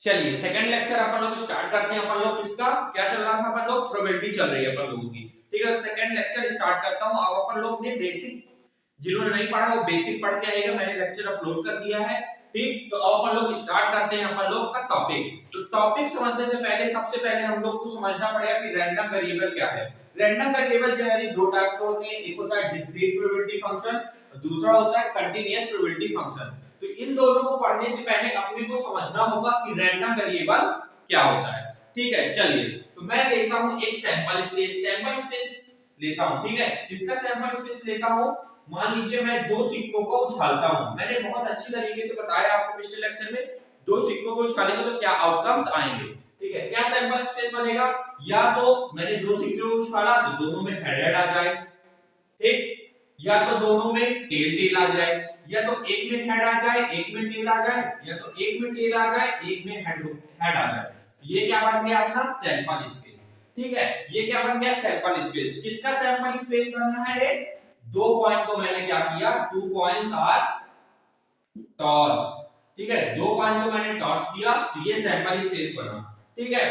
चलिए second lecture अपन लोग start करते हैं। अपन लोग इसका क्या चल रहा था, अपन लोग प्रोबेबिलिटी चल रही है अपन लोगों की। ठीक है, सेकंड लेक्चर स्टार्ट करता हूं। अब अपन लोग ने बेसिक, जिन्होंने नहीं पढ़ा वो बेसिक पढ़ के आएगा, मैंने लेक्चर अपलोड कर दिया है। ठीक, तो अब अपन लोग स्टार्ट करते हैं अपन लोग का टॉपिक। तो टॉपिक समझने से पहले सबसे पहले हम लोग को समझना पड़ेगा कि रैंडम वेरिएबल क्या है। रैंडम वेरिएबल जनरली दो टाइप के होते हैं, एक होता है डिस्क्रीट प्रोबेबिलिटी फंक्शन, दूसरा होता है कंटीन्यूअस प्रोबेबिलिटी फंक्शन। तो इन दोनों को पढ़ने से पहले अपने को समझना होगा कि रैंडम वेरिएबल क्या होता है। ठीक है, चलिए तो मैं लेता हूं एक सैंपल स्पेस लेता हूं। ठीक है, किसका सैंपल स्पेस लेता हूं? मान लीजिए मैं दो सिक्कों को उछालता हूं। मैंने बहुत अच्छी तरीके से बताया आपको पिछले लेक्चर में, दो सिक्कों को उछालेंगे तो क्या आउटकम्स आएंगे। ठीक है, क्या सैंपल स्पेस बनेगा? या तो मैंने दो सिक्के को उछाला तो दोनों में हेड हेड आ जाए, ठीक, या तो दोनों में टेल टेल आ जाए, या तो एक में हेड आ जाए एक में टेल आ जाए, या तो एक में टेल आ जाए एक में हेड आ जाए। ये क्या बन गया अपना सैंपल स्पेस। ठीक है, ये क्या बन गया सैंपल स्पेस। किसका सैंपल स्पेस बना है? ये दो कॉइन को मैंने क्या किया, टू कॉइन्स आर टॉस। ठीक है, दो कॉइन को मैंने टॉस किया तो ये सैंपल स्पेस बना। ठीक है,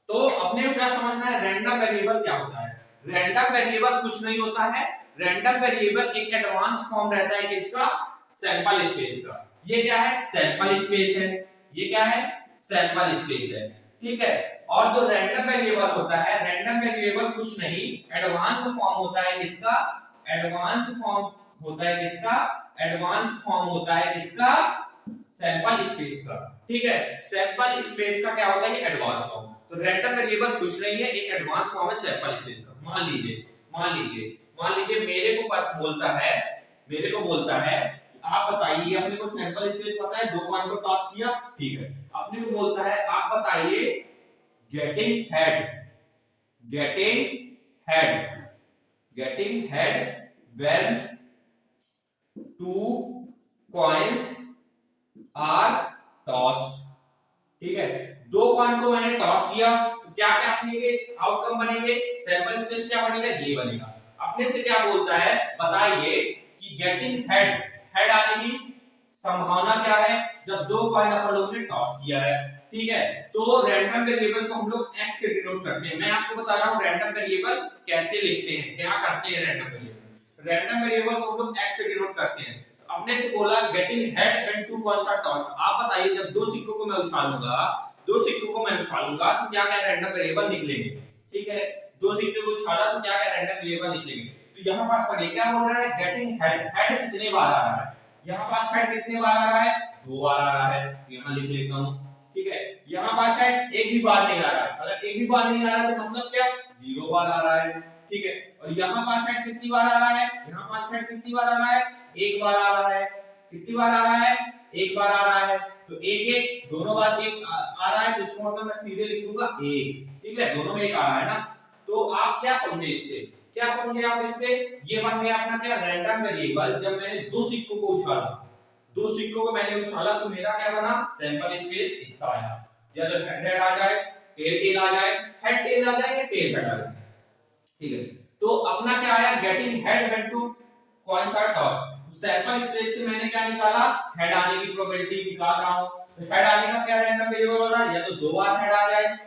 तो अपने को क्या समझना है, रैंडम वेरिएबल क्या होता है। रैंडम वेरिएबल कुछ नहीं होता है, रैंडम वेरिएबल एक एडवांस फॉर्म रहता है किसका, सैंपल स्पेस का। ये क्या है, सैंपल स्पेस है। ये क्या है, सैंपल स्पेस है। ठीक है, और जो रैंडम वेरिएबल होता है, रैंडम वेरिएबल कुछ नहीं, एडवांस फॉर्म होता है किसका, एडवांस फॉर्म होता है किसका, एडवांस फॉर्म होता है किसका, सैंपल स्पेस का। ठीक है, सैंपल स्पेस का क्या होता है, ये एडवांस फॉर्म। तो रैंडम वेरिएबल कुछ नहीं है, एक एडवांस फॉर्म है सैंपल स्पेस का। मान लीजिए मेरे को बोलता है आप बताइए, अपने को सैंपल स्पेस पता है, दो पॉइंट को टॉस किया। ठीक है, अपने को बोलता है आप बताइए getting head when two coins are tossed. ठीक है, दो कॉइन को मैंने टॉस किया तो क्या क्या अपने आउटकम बनेंगे, सैंपल स्पेस क्या बनेगा, ये बनेगा। अपने से क्या बोलता है, बताइए कि गेटिंग हेड आने की संभावना क्या है जब दो कॉइन अपन लोगों ने टॉस किया है। ठीक है, तो रैंडम वेरिएबल को हम लोग x से डिनोट करते हैं। मैं आपको बता रहा हूं रैंडम वेरिएबल कैसे लिखते हैं, क्या करते हैं। रैंडम वेरिएबल को हम लोग x से डिनोट करते हैं। अपने से बोला getting head when two coins are tossed. आप बताइए जब दो सिक्कों को मैं उछालूंगा तो क्या क्या रैंडम वेरिएबल निकलेंगे। ठीक है, दो सिक्कों को उछाला तो क्या क्या रैंडम वेरिएबल निकलेंगे। तो यहां पास पढ़िए क्या बोल रहा है, गेटिंग हेड कितने बार आ रहा है, यहां पास हेड कितने बार आ रहा है, दो बार आ रहा है, यहां लिख लेता हूं। ठीक है, यहां पास हेड एक भी बार नहीं आ रहा है, अगर एक भी बार नहीं आ रहा है तो मतलब क्या, जीरो बार आ रहा है। ठीक है, और यहाँ पास हेड कितनी बार आ रहा है, यहाँ पास हेड कितनी बार आ रहा है, एक बार आ रहा है। कितनी बार आ रहा है, एक बार आ रहा है। तो एक एक दोनों बार एक आ रहा है, तो इसको मतलब मैं सीधे लिख दूंगा एक। ठीक है, दोनों में एक आ रहा है ना। तो आप क्या समझे इससे, क्या समझे आप इससे, ये बन गया अपना क्या, रैंडम वेरिएबल। जब मैंने दो सिक्कों को उछाला तो मेरा क्या बना, सैंपल स्पेस इतना आया। या तो हेड आ जाए, टेल आ जाए, हेड टेल आ जाए या टेल हेड आ जाए। ठीक है, तो अपना क्या आया, getting head when two coins are tossed. Sample space से मैंने क्या निकाला, हेड आने की प्रोबेबिलिटी निकाल रहा हूं। तो हेड आने का क्या रैंडम वेरिएबल बना, या तो दो बार हेड आ जाए,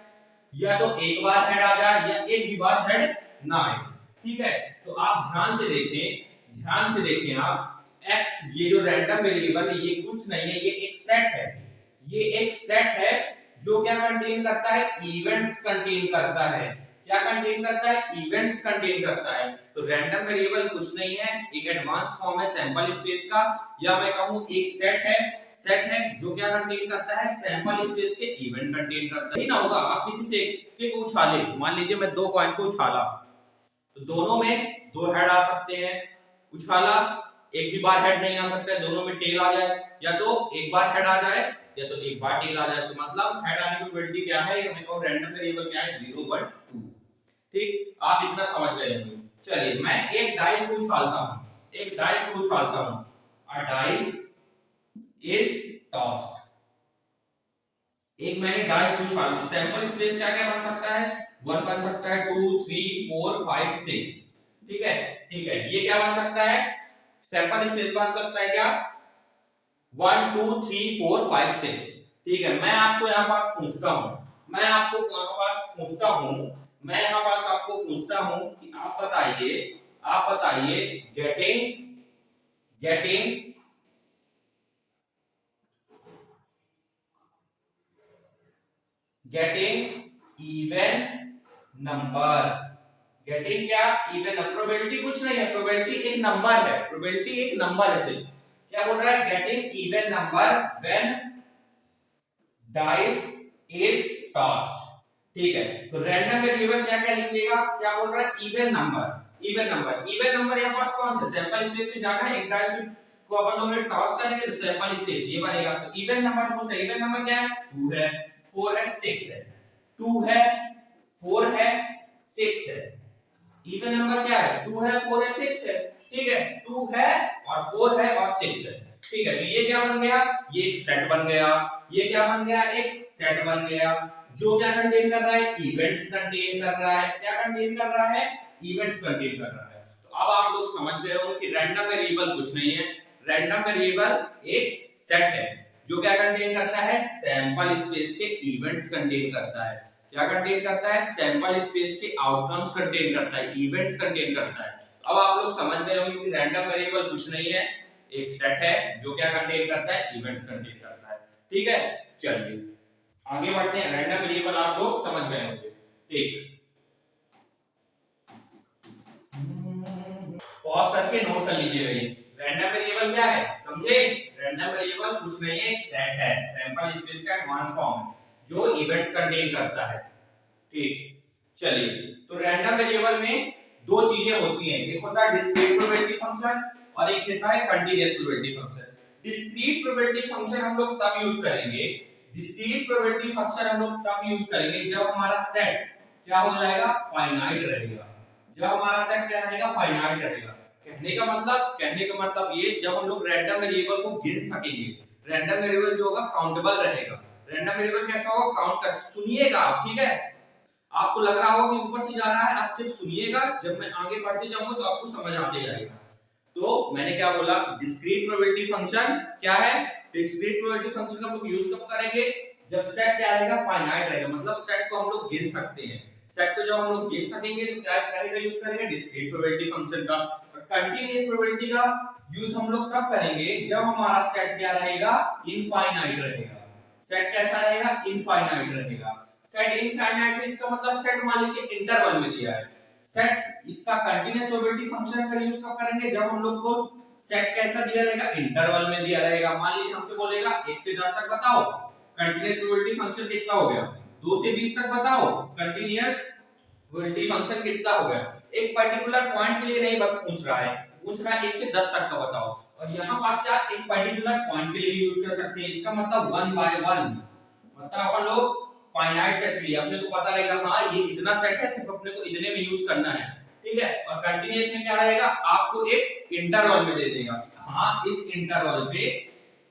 या तो एक बार हेड आ जाए, या एक भी बार हेड ना आए। ठीक है, तो आप ध्यान से देखें आप, x ये जो रैंडम वेरिएबल है ये कुछ नहीं है, ये एक सेट है जो क्या कंटेन करता है, इवेंट्स कंटेन करता है। क्या कंटेन करता है, इवेंट्स कंटेन करता है। तो रैंडम वेरिएबल कुछ नहीं है, एक एडवांस फॉर्म है सैंपल स्पेस का, या मैं कहूं एक सेट है जो क्या कंटेन करता है, सैंपल स्पेस के इवेंट कंटेन करता है। ही ना होगा, आप किसी से एक को उछाले, मान लीजिए मैं दो कॉइन को उछाला तो दोनों में दो हेड आ सकते हैं, उछाला एक भी बार हेड नहीं आ सकता है, दोनों में टेल आ जाए, या तो एक बार हेड आ जाए या तो एक बार टेल आ जाए। तो मतलब हेड आने की प्रोबेबिलिटी क्या है, मैं कहूं रैंडम वेरिएबल क्या है, 0 1 2। ठीक, आप इतना समझ गए होंगे। चलिए मैं एक डाइस को उछालता हूं, अ डाइस इज टॉस्ड। एक मैंने डाइस को उछाला, सैंपल स्पेस क्या क्या बन सकता है, 1 बन सकता है, 2 3 4 5 6। ठीक है, ये क्या बन सकता है, सैंपल स्पेस बन सकता है क्या, 1 2 3 4 5 6। ठीक है, मैं आपको यहाँ पास पूछता हूँ, मैं आपको यहाँ पास पूछता हूँ, मैं यहाँ पास आपको पूछता हूँ कि आप बताइए getting getting getting even number, getting क्या, इवन। प्रोबेबिलिटी कुछ नहीं है, प्रोबेबिलिटी एक नंबर है, प्रोबेबिलिटी एक नंबर है सिर्फ। क्या बोल रहा है, getting even number when dice is tossed. ठीक है, तो रैंडम वेरिएबल क्या क्या लिखिएगा, क्या बोल रहा है, even number, even number. Even number यहाँ पास कौन सा, सैंपल स्पेस में जाना है, एक डाइस को अपन लोग टॉस करेंगे तो सैंपल स्पेस ये बनेगा। तो इवन नंबर पूछ रहा है, इवन नंबर क्या है, 2 है, 4 है, 6 है, 2 है, 4 है, 6 है। इवन नंबर क्या है, 2 है, 4 है, 6 है। ठीक है, 2 है और 4 है और 6 है। ठीक है, तो ये क्या बन गया, ये एक सेट बन गया, ये क्या बन गया, एक सेट बन गया, जो क्या कंटेन कर रहा है, इवेंट्स कंटेन कर रहा है। क्या कंटेन कर रहा है, इवेंट्स कंटेन कर रहा है। तो अब आप लोग समझ गए होंगे कि रैंडम वेरिएबल कुछ नहीं है, रैंडम वेरिएबल एक सेट है जो क्या कंटेन करता है, सैंपल स्पेस के इवेंट्स कंटेन करता है। क्या कंटेन करता है, सैंपल स्पेस के आउटकम्स कंटेन करता है, इवेंट्स कंटेन करता है। अब आप लोग समझ गए होंगे कि रैंडम वेरिएबल कुछ नहीं है, एक सेट है जो क्या कंटेन करता है, इवेंट्स कंटेन करता है। ठीक है, चलिए आगे बढ़ते हैं। रैंडम वेरिएबल आप लोग समझ गए होंगे। ठीक, पॉज करके नोट कर लीजिएगा। ये रैंडम वेरिएबल क्या है, समझे, रैंडम वेरिएबल कुछ नहीं है, एक सेट है, सैंपल स्पेस का एडवांस फॉर्म है जो इवेंट्स कंटेन करता है। ठीक, चलिए, तो रैंडम वेरिएबल में दो चीजें होती हैं, एक होता है डिस्क्रीट प्रोबेबिलिटी फंक्शन और एक होता है continuous probability function. Discrete probability function हम लोग तब यूज करेंगे, डिस्क्रीट प्रोबेबिलिटी फंक्शन हम लोग तब यूज करेंगे जब हमारा सेट क्या हो जाएगा, फाइनाइट रहेगा। जब हमारा सेट क्या रहेगा, फाइनाइट रहेगा। कहने का मतलब ये, जब हम लोग रैंडम वेरिएबल को गिन सकेंगे, रैंडम वेरिएबल जो होगा काउंटेबल रहेगा। रैंडम वेरिएबल कैसा होगा, काउंट कर, सुनिएगा आप, ठीक है, आपको लग रहा होगा कि ऊपर से जा रहा है, आप सिर्फ सुनिएगा, जब मैं आगे बढ़ते जाऊंगा तो आपको समझ आते जाएगा। तो मैंने क्या बोला, डिस्क्रीट प्रोबेबिलिटी फंक्शन क्या है, डिस्क्रीट प्रोबेबिलिटी फंक्शन हम लोग यूज कब करेंगे, जब सेट क्या रहेगा, फाइनाइट रहेगा, मतलब सेट को हम लोग गिन सकते हैं। सेट को जब हम लोग गिन सकेंगे तो क्या करेगा, यूज करेंगे डिस्क्रीट प्रोबेबिलिटी फंक्शन का। और कंटीन्यूअस प्रोबेबिलिटी का यूज हम लोग तब करेंगे जब हमारा सेट क्या रहेगा, इनफाइनाइट रहेगा। सेट कैसा रहेगा, इनफाइनाइट रहेगा। सेट इनफाइनाइट है, इसका मतलब सेट मान लीजिए इंटरवल में दिया है। सेट इसका कंटीन्यूअस प्रोबेबिलिटी फंक्शन का यूज कब करेंगे, जब हम लोग को सेट कैसा दिया रहेगा, इंटरवल में दिया रहेगा। मान लीजिए हमसे बोलेगा 1 से 10 तक बताओ, कंटीन्यूअस प्रोबेबिलिटी फंक्शन कितना हो गया, 2 से 20 तक बताओ, कंटीन्यूअस प्रोबेबिलिटी फंक्शन कितना हो गया। एक पर्टिकुलर पॉइंट के लिए नहीं पूछ रहा है, पूछ रहा है 1 से 10 तक का बताओ। और यहाँ पास क्या, एक पर्टिकुलर पॉइंट के लिए यूज कर सकते हैं, इसका मतलब 1 बाय 1, मतलब अपन लोग फाइनाइट सेट लिया, अपने को पता रहेगा हाँ ये इतना सेट है, सिर्फ अपने को इतने में यूज करना है। ठीक है, और कंटीन्यूअस में क्या रहेगा, आपको एक इंटरवल में दे देगा, हाँ इस इंटरवल पे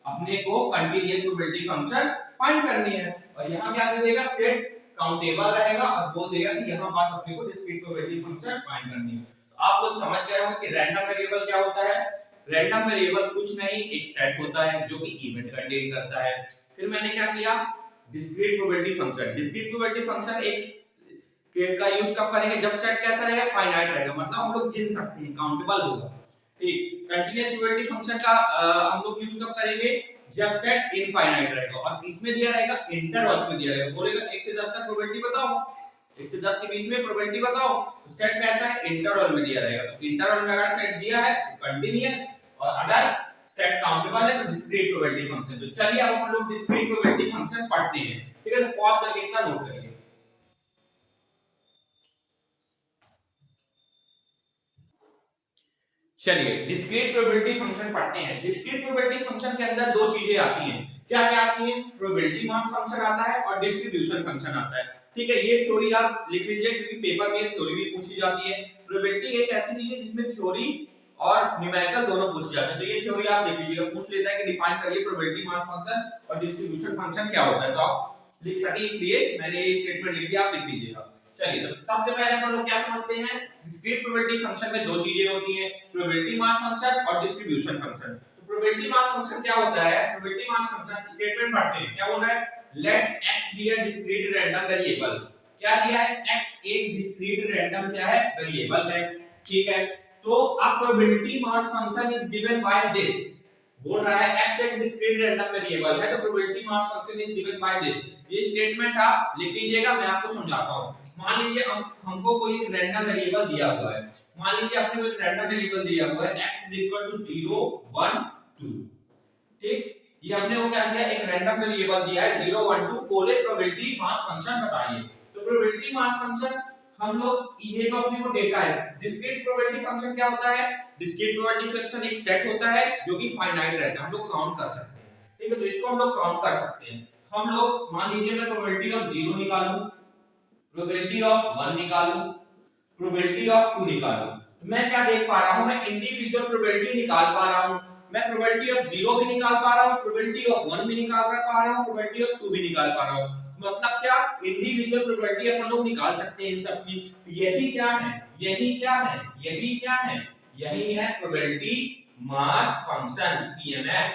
अपने को कंटीन्यूअस प्रोबेबिलिटी फंक्शन फाइंड करनी है। और यहाँ क्या दे देगा, सेट काउंटेबल रहेगा और बोल देगा कि यहाँ पास अपने को डिस्क्रीट प्रोबेबिलिटी फंक्शन फाइंड करनी है। तो आप लोग समझ गए होंगे कि रैंडम वेरिएबल क्या होता है। रैंडम वेरिएबल कुछ नहीं, एक सेट होता है जो कि इवेंट कंटेन करता है। फिर मैंने क्या किया, discrete probability function. Discrete probability function एक का यूज कब करेंगे, जब सेट कैसा रहेगा, फाइनाइट रहेगा, मतलब हम लोग गिन सकते हैं, काउंटेबल होगा। ठीक, कंटीन्यूअस प्रोबेबिलिटी फंक्शन का हम लोग यूज कब करेंगे, जब सेट इनफाइनाइट रहेगा और किसमें दिया रहेगा, इंटरवल्स में दिया रहेगा। बोलेगा 1 से 10 तक प्रोबेबिलिटी बताओ, 1 से 10 के बीच में प्रोबेबिलिटी बताओ, तो सेट कैसा है, इंटरवल में दिया रहेगा। तो इंटरवल में अगर सेट दिया है तो कंटीन्यूअस, और अगर सेट काउंटेबल है तो डिस्क्रीट प्रोबेबिलिटी फंक्शन। तो चलिए अब हम लोग डिस्क्रीट प्रोबेबिलिटी फंक्शन पढ़ते हैं। ठीक है, तो पॉज करके इतना नोट करिए। चलिए डिस्क्रीट प्रोबेबिलिटी फंक्शन पढ़ते हैं। डिस्क्रीट प्रोबेबिलिटी फंक्शन के अंदर दो चीजें आती हैं, क्या क्या आती हैं, प्रोबेबिलिटी मास फंक्शन आता है और डिस्ट्रीब्यूशन फंक्शन आता है। ठीक है, ये थ्योरी आप लिख लीजिए क्योंकि पेपर में थ्योरी भी पूछी जाती है। प्रोबेबिलिटी एक ऐसी चीज है जिसमें थ्योरी और न्यूमेरिकल दोनों पूछ जाते हैं, तो ये थ्योरी आप लिख लीजिएगा। पूछ लेता है कि डिफाइन करिए प्रोबेबिलिटी मास फंक्शन और डिस्ट्रीब्यूशन फंक्शन क्या होता है, तो आप लिख सके इसलिए मैंने ये स्टेटमेंट लिख दिया, आप लिख लीजिएगा। चलिए, तो सबसे पहले अपन लोग क्या समझते हैं, डिस्क्रीट प्रोबेबिलिटी फंक्शन में दो चीजें होती हैं, प्रोबेबिलिटी मास फंक्शन और डिस्ट्रीब्यूशन फंक्शन। तो प्रोबेबिलिटी मास फंक्शन क्या होता है? प्रोबेबिलिटी मास फंक्शन स्टेटमेंट पढ़ते हैं, क्या बोल रहा है? Let x be a discrete random variable. क्या दिया है? x एक डिस्क्रीट रैंडम क्या है? वेरिएबल है, ठीक है। तो अब probability mass function is given by this, बोल रहा है x एक डिस्क्रीट रैंडम वेरिएबल है, तो probability mass function is given by this. ये स्टेटमेंट आप लिख लीजिएगा, मैं आपको समझाता हूं। मान लीजिए हमको कोई एक रैंडम वेरिएबल दिया हुआ है, मान लीजिए आपने कोई रैंडम वेरिएबल दिया हुआ है x 0 1 2, ठीक। ये हमने वो क्या दिया, एक रैंडम वेरिएबल दिया है 0 1 2, बोले प्रोबेबिलिटी मास फंक्शन बताइए। तो प्रोबेबिलिटी मास फंक्शन हम लोग, ये जो अपने को डेटा है, डिस्क्रीट प्रोबेबिलिटी फंक्शन क्या होता है? डिस्क्रीट प्रोबेबिलिटी फंक्शन एक सेट होता है जो कि फाइनाइट रहता है, हम लोग काउंट कर सकते हैं, ठीक है। तो इसको हम लोग काउंट कर सकते हैं। हम लोग मान लीजिए मैं प्रोबेबिलिटी ऑफ 0 निकालूं, प्रोबेबिलिटी ऑफ 1 निकालूं, प्रोबेबिलिटी ऑफ 2 निकालूं, तो मैं क्या देख पा रहा हूं? मैं इंडिविजुअल प्रोबेबिलिटी निकाल पा रहा हूं। मैं प्रोबेबिलिटी ऑफ 0 भी निकाल पा रहा हूं, प्रोबेबिलिटी ऑफ 1 भी निकाल पा रहा हूं, प्रोबेबिलिटी ऑफ 2 भी निकाल पा रहा हूं। मतलब क्या, इंडिविजुअल प्रोबेबिलिटी अपन लोग निकाल सकते हैं इन सब की। यही क्या है? यही क्या है? यही क्या है? यही है प्रोबेबिलिटी मास फंक्शन, पीएमएफ।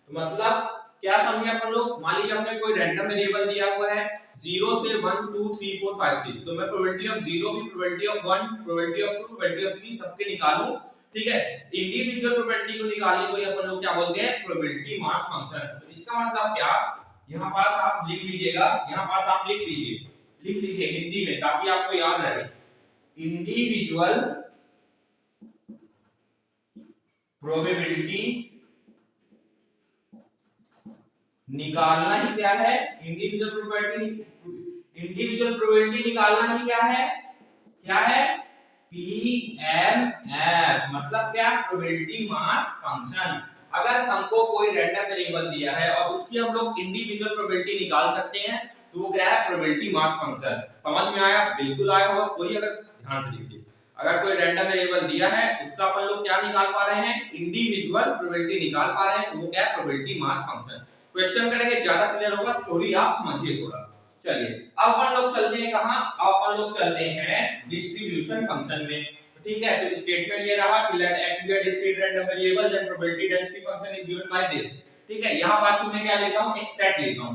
तो मतलब क्या समझे अपन लोग? मान लीजिए हमने कोई रैंडम वेरिएबल दिया हुआ है 0 से 1 2 3 4 5 6, तो मैं प्रोबेबिलिटी ऑफ 0 भी, probability of 1, probability of 2, probability of 3 सबके निकालूं, ठीक है। इंडिविजुअल प्रोबेबिलिटी को निकालने को ही अपन लोग क्या बोलते हैं? Probability mass function. तो इसका मतलब क्या, यहां पास आप लिख लीजिएगा, यहां पास आप लिख लीजिए हिंदी में, ताकि आपको याद रहे। इंडिविजुअल प्रोबेबिलिटी निकालना ही क्या है? इंडिविजुअल प्रोबेबिलिटी निकालना ही क्या है? क्या है? पीएमएफ। मतलब क्या? Probability mass function. अगर हमको कोई रैंडम वेरिएबल दिया है और उसकी हम लोग इंडिविजुअल प्रोबेबिलिटी निकाल सकते हैं, तो वो क्या है? Probability mass function. समझ में आया? बिल्कुल आया होगा। कोई अगर ध्यान से देखिए, अगर कोई रैंडम वेरिएबल दिया है, उसका अपन लोग क्या निकाल पा रहे हैं? इंडिविजुअल प्रोबेबिलिटी निकाल पा रहे हैं, तो वो क्या है? Probability mass function. क्वेश्चन करेंगे, ज्यादा क्लियर होगा, थ्योरी आप समझिए थोड़ा। चलिए अब अपन लोग चलते हैं कहां? अब अपन लोग चलते हैं डिस्ट्रीब्यूशन फंक्शन में, ठीक है। तो स्टेटमेंट ये रहा कि let x be a discrete random variable, then probability density function is given by this, ठीक है। यहां पास मैं क्या लेता हूं? एक सेट लेता हूं,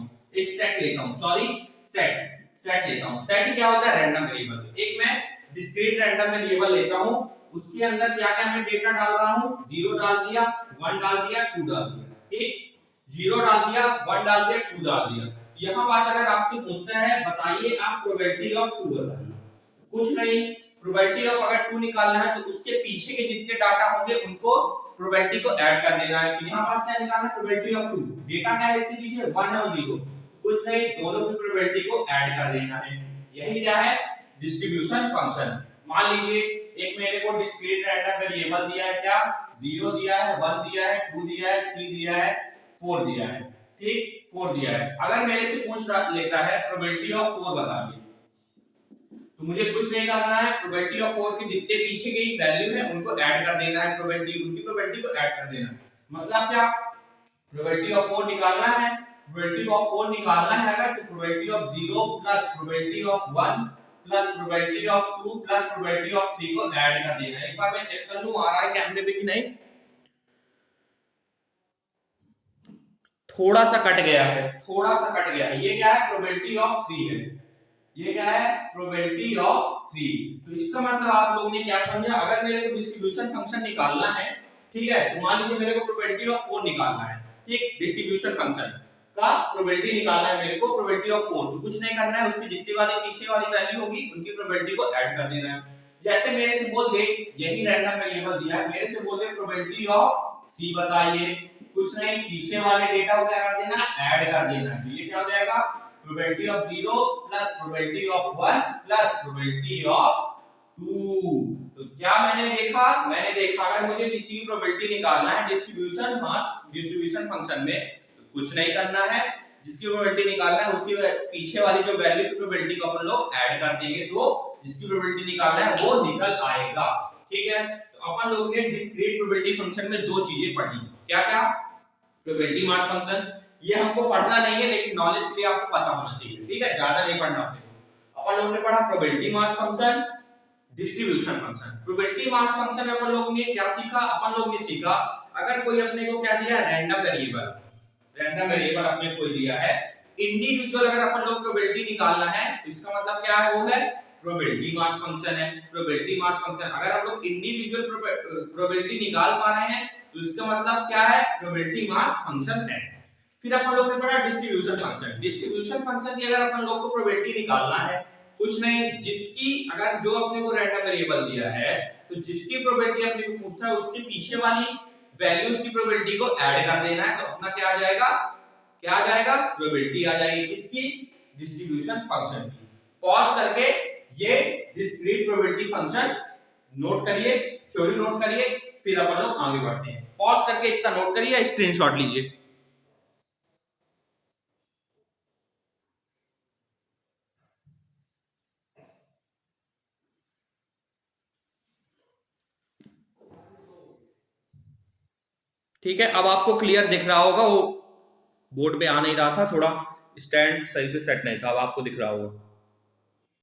सेट लेता हूं। सेट ही क्या होता है? Random variable. एक मैं डिस्क्रीट रैंडम वेरिएबल लेता हूं, उसके अंदर क्या क्या मैं डेटा डाल रहा हूं? 0 डाल दिया, 1 डाल दिया, 2 डाल दिया, ठीक। 0 डाल दिया, 1 डाल दिया, 2 डाल दिया। यहां पास अगर आपसे पूछता है बताइए आप प्रोबेबिलिटी ऑफ 2 बताइए, कुछ नहीं, प्रोबेबिलिटी ऑफ अगर 2 निकालना है तो उसके पीछे के जितने डाटा होंगे उनको प्रोबेबिलिटी को ऐड कर देना है। तो यहां पास क्या निकालना है? Probability of 2। डेटा क्या है इसके पीछे? 1 है और 0, कुछ नहीं, दोनों की प्रोबेबिलिटी को ऐड कर देना है। यही क्या है? Distribution function. मान लीजिए एक मेरे को डिस्क्रीट रैंडम वेरिएबल दिया है, क्या 0 दिया है, 1 दिया है, 2 दिया है, 3 दिया है, 4 दिया है, ठीक, 4 दिया है। अगर मेरे से पूछ लेता है प्रोबेबिलिटी ऑफ 4 बताइए, तो मुझे कुछ नहीं करना है, प्रोबेबिलिटी ऑफ 4 के जितने पीछे की वैल्यू है उनको ऐड कर देना है, प्रोबेबिलिटी उनकी प्रोबेबिलिटी को ऐड कर देना है। मतलब क्या? प्रोबेबिलिटी ऑफ 4 निकालना है, प्रोबेबिलिटी ऑफ 4 निकालना है अगर, तो probability of 0 plus probability of 1 plus probability of 2 plus probability of 3 को ऐड कर देना है। एक बार मैं चेक कर लूं आ रहा है कैमरे पे कि नहीं। थोड़ा सा कट गया है, थोड़ा सा कट गया है। ये क्या है? प्रोबेबिलिटी ऑफ 3 है। ये क्या है? Probability of 3। तो इसका मतलब आप लोग ने क्या समझा? अगर मेरे को डिस्ट्रीब्यूशन फंक्शन निकालना है, ठीक है, तो मान लीजिए मेरे को प्रोबेबिलिटी ऑफ 4 निकालना है, ठीक, डिस्ट्रीब्यूशन फंक्शन का प्रोबेबिलिटी निकालना है मेरे को, प्रोबेबिलिटी ऑफ 4। तो कुछ नहीं करना है, उसकी जितनी वाली पीछे वाली वैल्यू होगी उनकी प्रोबेबिलिटी को ऐड कर देना है। जैसे मेरे से बोल दे, यही रैंडम वेरिएबल दिया है, मेरे से बोल दे प्रोबेबिलिटी ऑफ 3 बताइए, कुछ नहीं, पीछे वाले डेटा को क्या कर देना? ऐड कर देना। तो ये क्या हो जाएगा? Probability of 0 plus probability of 1 plus probability of 2। तो क्या मैंने देखा? मैंने देखा अगर मुझे किसी की प्रोबेबिलिटी निकालना है डिस्ट्रीब्यूशन फंक्शन में, तो कुछ नहीं करना है, जिसकी प्रोबेबिलिटी निकालना है उसकी पीछे वाली जो वैल्यू की प्रोबेबिलिटी को अपन लोग ऐड कर देंगे, तो जिसकी प्रोबेबिलिटी निकालना है वो निकल आएगा, ठीक है। तो अपन लोग ने डिस्क्रीट प्रोबेबिलिटी फंक्शन में दो चीजें पढ़ी, क्या क्या? प्रोबेबिलिटी मास फंक्शन, ये हमको पढ़ना नहीं है लेकिन नॉलेज के लिए आपको पता होना चाहिए, ठीक है, ज्यादा नहीं पढ़ना आपने। अपन लोगों ने पढ़ा probability mass function, distribution function. Probability mass function में अपन लोग ने क्या सीखा? अपन लोग ने सीखा अगर कोई अपने को क्या दिया, रैंडम वेरिएबल अपने को दिया है, इंडिविजुअल अगर अपन लोग प्रोबेबिलिटी निकालना है तो इसका मतलब क्या है, वो है प्रोबेबिलिटी मास फंक्शन है। प्रोबेबिलिटी मास फंक्शन अगर हम लोग इंडिविजुअल प्रोबेबिलिटी निकाल पा रहे हैं तो इसका मतलब क्या है, प्रोबेबिलिटी मास फंक्शन है। फिर अपन लोग ने पढ़ा डिस्ट्रीब्यूशन फंक्शन। डिस्ट्रीब्यूशन फंक्शन की अगर अपन लोग को प्रोबेबिलिटी निकालना है, कुछ नहीं, जिसकी अगर जो अपने को रैंडम वेरिएबल दिया है तो जिसकी प्रोबेबिलिटी अपने को पूछता है उसके पीछे वाली वैल्यूज की प्रोबेबिलिटी को ऐड कर देना है, तो अपना क्या आ जाएगा, प्रोबेबिलिटी आ जाएगी किसकी, डिस्ट्रीब्यूशन फंक्शन की। पॉज करके ये डिस्क्रीट प्रोबेबिलिटी फंक्शन नोट करिए, थ्योरी नोट करिए, फिर अपन लोग आगे बढ़ते हैं। पॉज करके इतना नोट करिए, स्क्रीनशॉट लीजिए। ठीक है, अब आपको क्लियर दिख रहा होगा, वो बोर्ड पे आ नहीं रहा था, थोड़ा स्टैंड सही से सेट नहीं था, अब आपको दिख रहा होगा।